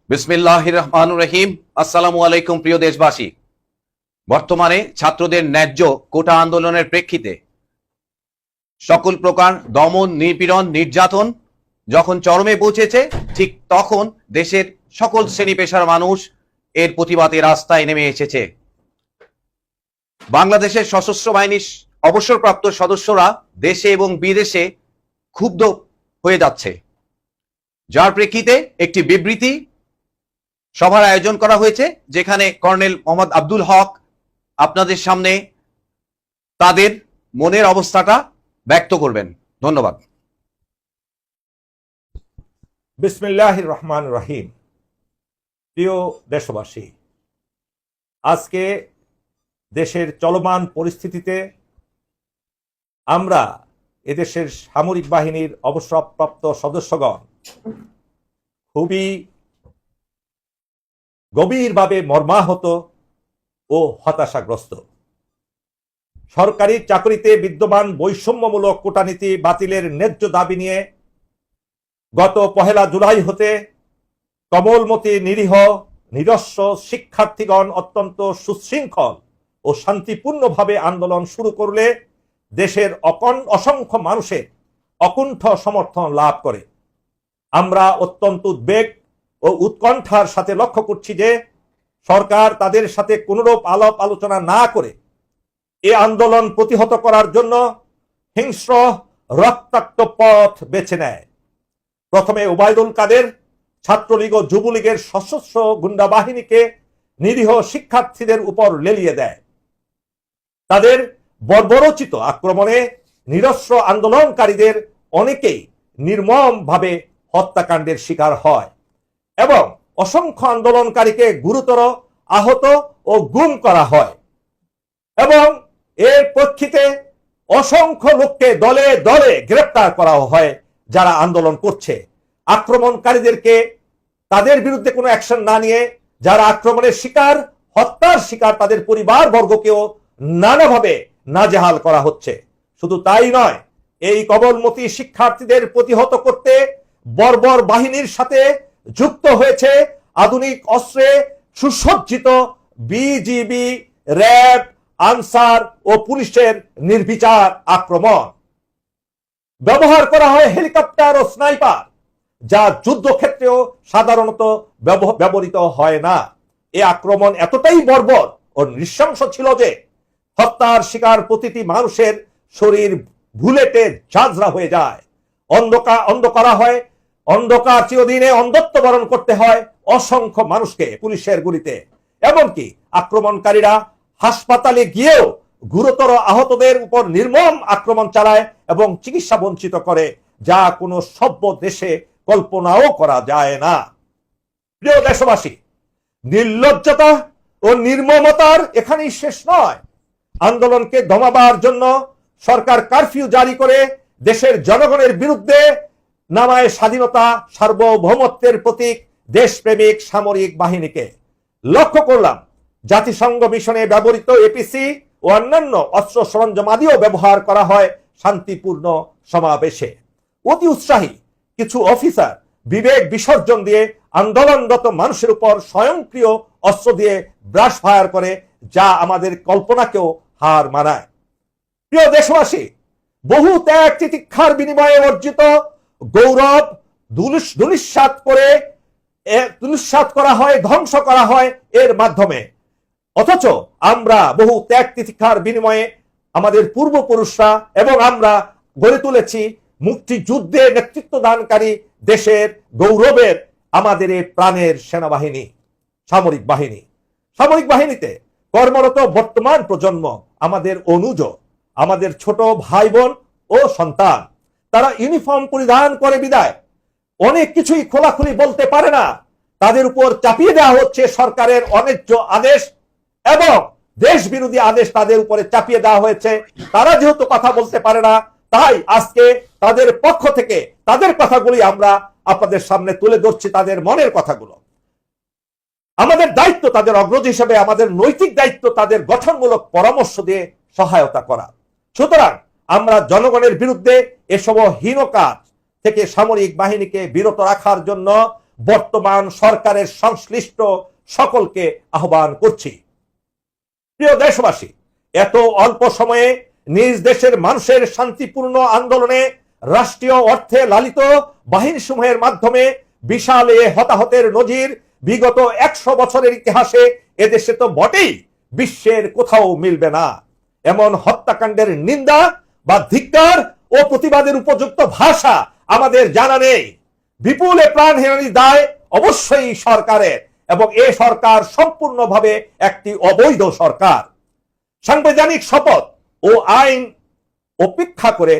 বিসমিল্লাহির রহমানির রহিম। আসসালামু আলাইকুম প্রিয় দেশবাসী। বর্তমানে ছাত্রদের ন্যায্য কোটা আন্দোলনের প্রেক্ষিতে সকল প্রকার দমন, নিপীড়ন, নির্যাতন যখন চরমে পৌঁছেছে, ঠিক তখন দেশের সকল শ্রেণী পেশার মানুষ এর প্রতিবাদে রাস্তায় নেমে এসেছে। বাংলাদেশের সশস্ত্র বাহিনীর অবসরপ্রাপ্ত সদস্যরা দেশে এবং বিদেশে ক্ষুব্ধ হয়ে যাচ্ছে, যার প্রেক্ষিতে একটি বিবৃতি সভার আয়োজন করা হয়েছে, যেখানে কর্নেল মোহাম্মদ আব্দুল হক আপনাদের সামনে তাদের মনের অবস্থাটা ব্যক্ত করবেন। ধন্যবাদ। বিসমিল্লাহির রহমানির রহিম। প্রিয় দেশবাসী, আজকে দেশের চলমান পরিস্থিতিতে আমরা এদেশের সামরিক বাহিনীর অবসরপ্রাপ্ত সদস্যগণ খুবই গভীরভাবে মর্মাহত ও হতাশাগ্রস্ত। সরকারি চাকরিতে বিদ্যমান বৈষম্যমূলক কোটানীতি বাতিলের ন্যায্য দাবি নিয়ে গত 1 জুলাই হতে কমলমতি নিরীহ নিরস্ব শিক্ষার্থীগণ অত্যন্ত সুশৃঙ্খল ও শান্তিপূর্ণভাবে আন্দোলন শুরু করলে দেশের অসংখ্য মানুষের অকুণ্ঠ সমর্থন লাভ করে। আমরা অত্যন্ত উদ্বেগ ও উৎকণ্ঠার সাথে লক্ষ্য করছি যে সরকার তাদের সাথে কোনরূপ আলাপ আলোচনা না করে এই আন্দোলন প্রতিহত করার জন্য হিংস্র রক্তাক্ত পথ বেছে নেয়। প্রথমে ওবায়দুল কাদের ছাত্রলীগ ও যুবলীগের সশস্ত্র গুন্ডা বাহিনীকে নিরীহ শিক্ষার্থীদের উপর লেলিয়ে দেয়। তাদের বর্বরোচিত আক্রমণে নিরস্ত্র আন্দোলনকারীদের অনেকেই নির্মমভাবে হত্যাকাণ্ডের শিকার হয় এবং অসংখ্য আন্দোলনকারীকে গুরুতর আহত ও গুম করা হয় এবং এর প্রেক্ষিতে অসংখ্য লোককে দলে দলে গ্রেপ্তার করা হয় যারা আন্দোলন করছে। আক্রমণকারীদেরকে তাদের বিরুদ্ধে কোনো অ্যাকশন না নিয়ে যারা আক্রমণের শিকার, হত্যার শিকার, তাদের পরিবার বর্গকেও নানাভাবে নাজেহাল করা হচ্ছে। শুধু তাই নয়, এই কমলমতি শিক্ষার্থীদের প্রতিহত করতে বর্বর বাহিনীর সাথে যুক্ত হয়েছে আধুনিক অস্ত্রে সুসজ্জিত বিজিবি, র্যাব, আনসার ও পুলিশের নির্বিচার আক্রমণ। ব্যবহার করা হয় হেলিকপ্টার ও স্নাইপার, যা যুদ্ধক্ষেত্রেও সাধারণত ব্যবহৃত হয় না। এই আক্রমণ এতটাই বর্বর ও নৃশংস ছিল যে হত্যার শিকার প্রতিটি মানুষের শরীর বুলেটে ঝাঁঝরা হয়ে যায়। অন্ধকার চিরদিনে অন্ধত্ব বরণ করতে হয় অসংখ্য মানুষকে পুলিশের গুলিতে। এমনকি আক্রমণকারীরা হাসপাতালে গিয়েও গুরুতর আহতদের উপর নির্মম আক্রমণ চালায় এবং চিকিৎসা বঞ্চিত করে, যা কোনো সভ্য দেশে কল্পনাও করা যায় না। প্রিয় দেশবাসী, নির্লজ্জতা ও নির্মমতার এখানেই শেষ নয়। আন্দোলনকে দমাবার জন্য সরকার কারফিউ জারি করে দেশের জনগণের বিরুদ্ধে নামায় স্বাধীনতা, সার্বভৌমত্বের প্রতীক দেশপ্রেমিক সামরিক বাহিনীকে। লক্ষ্য করলাম জাতিসংঘ মিশনে ব্যবহৃত এপিসি ও অন্যান্য অস্ত্র সরঞ্জামাদিও ব্যবহার করা হয় শান্তিপূর্ণ সমাবেশে। অতি উৎসাহী কিছু অফিসার বিবেক বিসর্জন দিয়ে আন্দোলনরত মানুষের উপর স্বয়ংক্রিয় অস্ত্র দিয়ে ব্রাশ ফায়ার করে, যা আমাদের কল্পনাকেও হার মানায়। প্রিয় দেশবাসী, বহু ত্যাগ তিতিক্ষার বিনিময়ে অর্জিত গৌরব ধূলিসাৎ করা হয়, ধ্বংস করা হয় এর মাধ্যমে। অথচ আমরা বহু ত্যাগ তিতিক্ষার বিনিময়ে আমাদের পূর্বপুরুষরা এবং আমরা গড়ে তুলেছি মুক্তিযুদ্ধে নেতৃত্ব দানকারী দেশের গৌরবের আমাদের এই প্রাণের সেনাবাহিনী, সামরিক বাহিনী। সামরিক বাহিনীতে কর্মরত বর্তমান প্রজন্ম আমাদের অনুজ, আমাদের ছোট ভাই বোন ও সন্তান। তারা ইউনিফর্ম পরিধান করে বিদায় অনেক কিছুই খোলাখুলি বলতে পারে না। তাদের উপর চাপিয়ে দেওয়া হচ্ছে সরকারের অন্যায্য আদেশ এবং দেশ বিরোধী আদেশ তাদের উপরে চাপিয়ে দেওয়া হয়েছে। তারা যেহেতু কথা বলতে পারে না, তাই আজকে তাদের পক্ষ থেকে তাদের কথাগুলি আমরা আপনাদের সামনে তুলে ধরছি, তাদের মনের কথাগুলো। আমাদের দায়িত্ব তাদের অগ্রজ হিসেবে, আমাদের নৈতিক দায়িত্ব তাদের গঠনমূলক পরামর্শ দিয়ে সহায়তা করা। সুতরাং আমরা জনগণের বিরুদ্ধে এসব হীন কাজ থেকে সামরিক বাহিনীকে বিরত রাখার জন্য বর্তমান সরকারের সংশ্লিষ্ট সকলকে আহ্বান করছি। প্রিয় দেশবাসী, এত অল্প সময়ে নিজ দেশের মানুষের শান্তিপূর্ণ আন্দোলনে রাষ্ট্রীয় অর্থে লালিত বাহিনীসমূহের মাধ্যমে বিশাল এ হতাহতের নজির বিগত 100 বছরের ইতিহাসে এদেশে তো বটেই, বিশ্বের কোথাও মিলবে না। এমন হত্যাকাণ্ডের নিন্দা বা ধিক্কার ও প্রতিবাদের উপযুক্ত ভাষা আমাদের জানা নেই। বিপুল প্রাণহানির দায় অবশ্যই সরকারের, এবং এ সরকার সম্পূর্ণভাবে একটি অবৈধ সরকার। সাংবিধানিক শপথ ও আইন উপেক্ষা করে,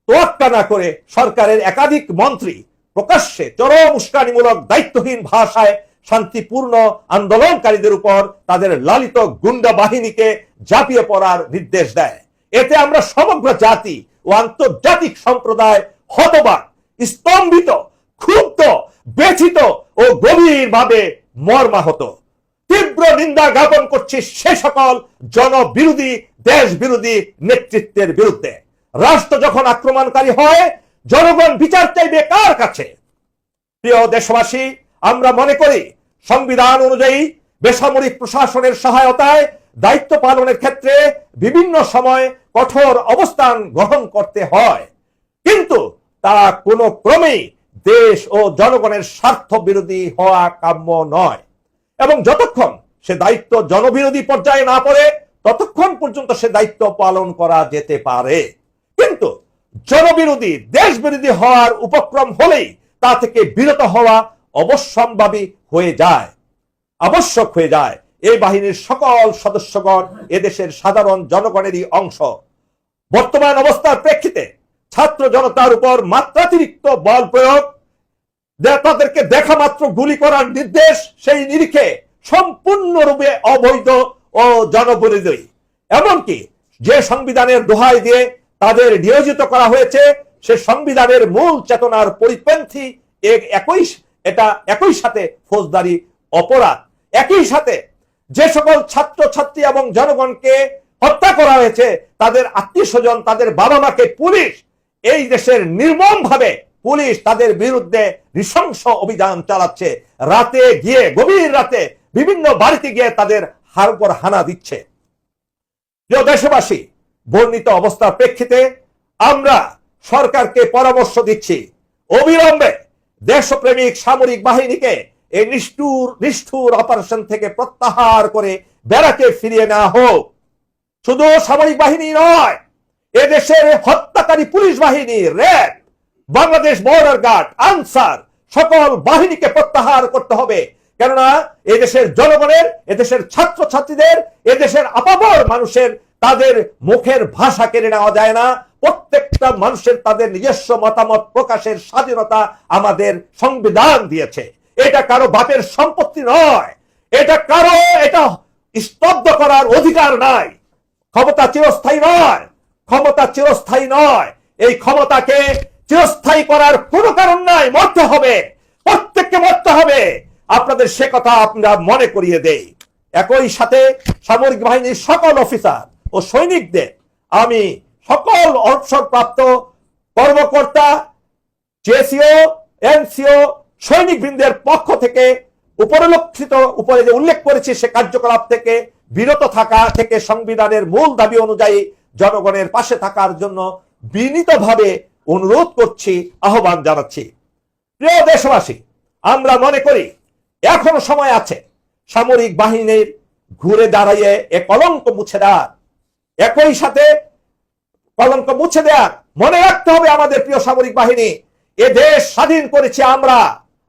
তোয়াক্কা না করে সরকারের একাধিক মন্ত্রী প্রকাশ্যে চরম উস্কানিমূলক দায়িত্বহীন ভাষায় শান্তিপূর্ণ আন্দোলনকারীদের উপর তাদের লালিত গুন্ডা বাহিনীকে ঝাঁপিয়ে পড়ার নির্দেশ দেয়। এতে আমরা সমগ্র জাতি ও আন্তর্জাতিক সম্প্রদায় হতবাক, স্তম্ভিত, ক্ষুব্ধ, ব্যথিত ও গভীরভাবে মর্মাহত। তীব্র নিন্দা জ্ঞাপন করছি সে সকল জনবিরোধী, দেশ বিরোধী নেতৃত্বের বিরুদ্ধে। রাষ্ট্র যখন আক্রমণকারী হয়, জনগণ বিচার চাইবে কার কাছে? প্রিয় দেশবাসী, আমরা মনে করি সংবিধান অনুযায়ী বেসামরিক প্রশাসনের সহায়তায় দায়িত্ব পালনের ক্ষেত্রে বিভিন্ন সময় কঠোর অবস্থান গ্রহণ করতে হয়, কিন্তু তা কোনো ক্রমেই দেশ ও জনগণের স্বার্থ বিরোধী হওয়া কাম্য নয়। এবং যতক্ষণ সে দায়িত্ব জনবিরোধী পর্যায়ে না পড়ে, ততক্ষণ পর্যন্ত সে দায়িত্ব পালন করা যেতে পারে। কিন্তু জনবিরোধী, দেশ বিরোধী হওয়ার উপক্রম হলেই তা থেকে বিরত হওয়া অবশ্যম্ভাবী হয়ে যায়, আবশ্যক হয়ে যায়। এই বাহিনীর সকল সদস্যগণ এদেশের সাধারণ জনগণেরই অংশ। বর্তমান অবস্থার প্রেক্ষিতে ছাত্র জনতার উপর মাত্রাতিরিক্ত বল প্রয়োগ, তাদেরকে দেখা মাত্র গুলি করার নির্দেশ, সেই নিরিখে সম্পূর্ণরূপে অবৈধ ও জনবিরোধী। এমনকি যে সংবিধানের দোহাই দিয়ে তাদের নিয়োজিত করা হয়েছে, সে সংবিধানের মূল চেতনার পরিপন্থী এটা একই সাথে ফৌজদারি অপরাধ। একই সাথে যে সকল ছাত্র ছাত্রী এবং জনগণকে হত্যা করা হয়েছে, তাদের আত্মীয় স্বজন, তাদের বাবা মাকে পুলিশ, এই দেশের নির্মমভাবে পুলিশ তাদের বিরুদ্ধে নৃশংস অভিযান চালাচ্ছে। রাতে গিয়ে, গভীর রাতে বিভিন্ন বাড়িতে গিয়ে তাদের উপর হানা দিচ্ছে। প্রিয় দেশবাসী, বর্ণিত অবস্থার প্রেক্ষিতে আমরা সরকারকে পরামর্শ দিচ্ছি, অবিলম্বে দেশপ্রেমিক সামরিক বাহিনীকে এই নিষ্ঠুর অপারেশন থেকে প্রত্যাহার করে ব্যারাকে ফিরিয়ে নেওয়া হোক। শুধু সামরিক বাহিনী নয়, এদেশের হত্যাকারী পুলিশ বাহিনী, র্যাব, বাংলাদেশ বর্ডার গার্ড, আনসার, সকল বাহিনীকে প্রত্যাহার করতে হবে। কেননা এদেশের জনগণের, এদেশের ছাত্র ছাত্রীদের, এদেশের আপামর মানুষের তাদের মুখের ভাষা কেড়ে নেওয়া যায় না। প্রত্যেকটা মানুষের তাদের নিজস্ব মতামত প্রকাশের স্বাধীনতা আমাদের সংবিধান দিয়েছে। এটা কারো বাপের সম্পত্তি নয়, এটা স্তব্ধ করার অধিকার নাই। ক্ষমতা চিরস্থায়ী নয়, ক্ষমতা চিরস্থায়ী নয়। এই ক্ষমতাকে চিরস্থায়ী করার কোনো কারণ নাই। মরতে হবে, প্রত্যেককে মরতে হবে। আপনাদের সে কথা আমরা মনে করিয়ে দেই। একই সাথে সামরিক বাহিনীর সকল অফিসার ও সৈনিকদের আমি সকল অবসরপ্রাপ্ত কর্মকর্তা, জেসিও, এনসিও, সৈনিক বৃন্দের পক্ষ থেকে উপরে যে উল্লেখ করেছি সে কার্যকলাপ থেকে বিরত থাকা থেকে সংবিধানের মূল দাবি অনুযায়ী জনগণের পাশে থাকার জন্য বিনীতভাবে অনুরোধ করছি, আহ্বান জানাচ্ছি। প্রিয় দেশবাসী, আমরা মনে করি এখনো সময় আছে সামরিক বাহিনীর ঘুরে দাঁড়িয়ে এ কলঙ্ক মুছে দেওয়ার। একই সাথে কলঙ্ক মুছে দেওয়ার মনে রাখতে হবে, আমাদের প্রিয় সামরিক বাহিনী, এ দেশ স্বাধীন করেছে আমরা,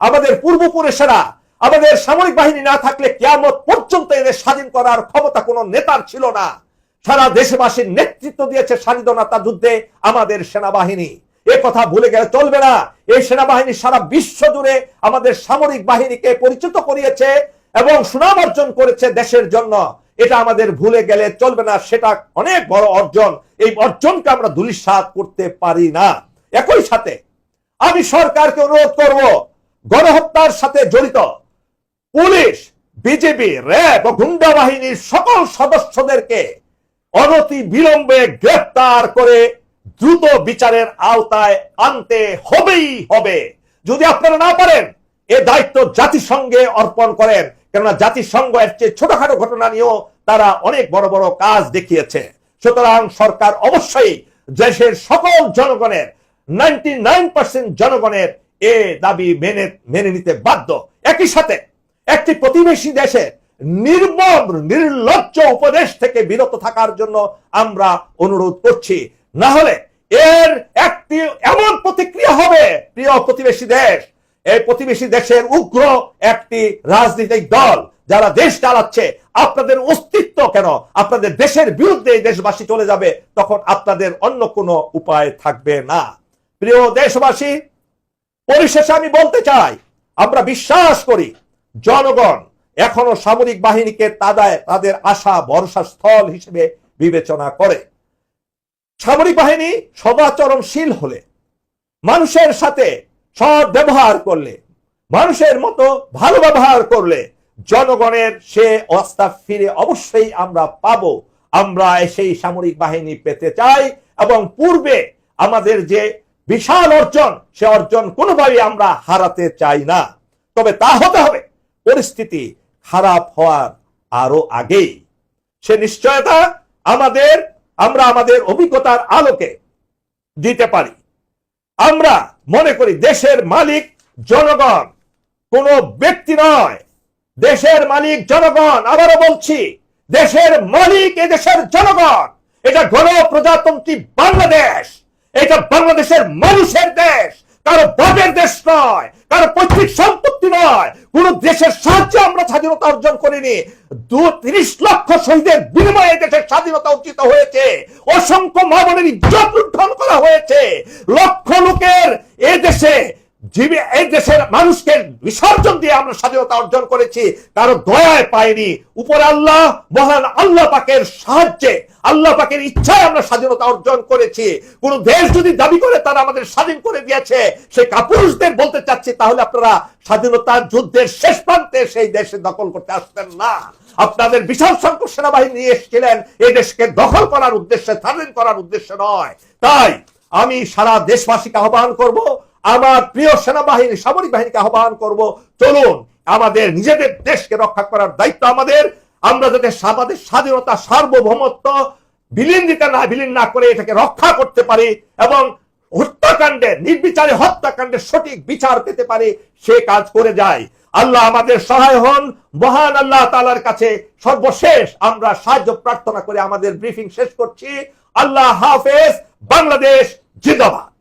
আমাদের পূর্বপুরুষেরা। আমাদের সামরিক বাহিনী না থাকলে কিয়ামত পর্যন্ত এদের স্বাধীন করার ক্ষমতা কোনো নেতার ছিল না। সারা দেশবাসীর নেতৃত্ব দিয়েছে স্বাধীনতা যুদ্ধে আমাদের সেনাবাহিনী। এ কথা ভুলে গেলে চলবে না। এই সেনাবাহিনী সারা বিশ্ব জুড়ে আমাদের সামরিক বাহিনীকে পরিচিত করিয়েছে এবং সুনাম অর্জন করেছে দেশের জন্য। এটা আমাদের ভুলে গেলে চলবে না। সেটা অনেক বড় অর্জন। এই অর্জনকে আমরা ধূলিসাৎ করতে পারি না। একই সাথে আমি সরকারকে অনুরোধ করব, গণহত্যার সাথে জড়িত পুলিশ, বিজেপি, র্যাব ও গুন্ডা বাহিনীর সকল সদস্যদেরকে অনতি বিলম্বে গ্রেফতার করে দ্রুত বিচারের আওতায় আনতে হবেই হবে। যদি আপনারা না পারেন, এ দায়িত্ব জাতিসংঘে অর্পণ করেন, কেননা জাতিসংঘ এর চেয়ে ছোটখাটো ঘটনা নিয়েও তারা অনেক বড় বড় কাজ দেখিয়েছে। সুতরাং সরকার অবশ্যই দেশের সকল জনগণের 99% জনগণের এ দাবি মেনে নিতে বাধ্য। একই সাথে একটি প্রতিবেশী দেশের নির্মম নির্লজ্জ উপদেশ থেকে বিরত থাকার জন্য আমরা অনুরোধ করছি। না হলে এর একটি এমন প্রতিক্রিয়া হবে, প্রিয় প্রতিবেশী দেশ, এই প্রতিবেশী দেশের উগ্র একটি রাজনৈতিক দল যারা দেশ চালাচ্ছে, আপনাদের অস্তিত্ব কেন, আপনাদের দেশের বিরুদ্ধে দেশবাসী চলে যাবে, তখন আপনাদের অন্য কোনো উপায় থাকবে না। প্রিয় দেশবাসী, পরিশেষে আমি বলতে চাই, আমরা বিশ্বাস করি জনগণ এখনো সামরিক বাহিনীকে তাদের আশা ভরসা স্থল হিসেবে বিবেচনা করে। সামরিক বাহিনী সদাচরণশীল হলে, মানুষের সাথে সৎ ব্যবহার করলে, মানুষের মতো ভালো ব্যবহার করলে জনগণের সে আস্থা ফিরে অবশ্যই আমরা পাবো। আমরা সেই সামরিক বাহিনী পেতে চাই এবং পূর্বে আমাদের যে বিশাল অর্জন, সে অর্জন কোনোভাবেই আমরা হারাতে চাই না। তবে তা হতে হবে পরিস্থিতি খারাপ হওয়ার আরো আগেই। সে নিশ্চয়তা আমরা আমাদের অভিজ্ঞতার আলোকে দিতে পারি। আমরা মনে করি দেশের মালিক জনগণ, কোনো ব্যক্তি নয়। দেশের মালিক জনগণ। আবারও বলছি, দেশের মালিক এ দেশের জনগণ। এটা গণপ্রজাতন্ত্রী বাংলাদেশ, এটা বাংলাদেশের মানুষের দেশ, কারো বাপের দেশ নয়, কারো পৈতৃক সম্পত্তি নয়। কোন দেশের সাহায্যে আমরা স্বাধীনতা অর্জন করিনি। 30 লক্ষ শহীদের বিনিময়ে দেশের স্বাধীনতা অর্জিত হয়েছে। অসংখ্য মা বোনের ইজ্জত লুণ্ঠন করা হয়েছে। লক্ষ লোকের এই দেশের মানুষকে বিসর্জন দিয়ে আমরা স্বাধীনতা অর্জন করেছি, কারো দয়ায় পাইনি। উপর আল্লাহ, মহান আল্লাহ পাকের সাহায্যে, আল্লাহ পাকের ইচ্ছায় আমরা স্বাধীনতা অর্জন করেছি। কোন দেশ যদি দাবি করে তারা আমাদের স্বাধীন করে দিয়েছে, সেই কাপুরুষদের বলতে চাচ্ছি, তাহলে আপনারা স্বাধীনতা যুদ্ধের শেষ প্রান্তে সেই দেশে দখল করতে আসতেন না। আপনাদের বিশাল সংখ্যক সেনাবাহিনী নিয়ে এসেছিলেন এই দেশকে দখল করার উদ্দেশ্যে, স্বাধীন করার উদ্দেশ্যে নয়। তাই আমি সারা দেশবাসীকে আহ্বান করব, আমার প্রিয় সেনাবাহিনী, সামরিক বাহিনীকে আহ্বান করব, চলুন আমাদের নিজেদের দেশকে রক্ষা করার দায়িত্ব আমাদের। আমরা যাতে আমাদের স্বাধীনতা, সার্বভৌমত্ব বিলীন না করে এটাকে রক্ষা করতে পারি এবং হত্যাকাণ্ডের, নির্বিচারে হত্যাকাণ্ডের সঠিক বিচার পেতে পারি, সে কাজ করে যায়। আল্লাহ আমাদের সহায় হন। মহান আল্লাহ তাআলার কাছে সর্বশেষ আমরা সাহায্য প্রার্থনা করে আমাদের ব্রিফিং শেষ করছি। আল্লাহ হাফেজ। বাংলাদেশ জিন্দাবাদ।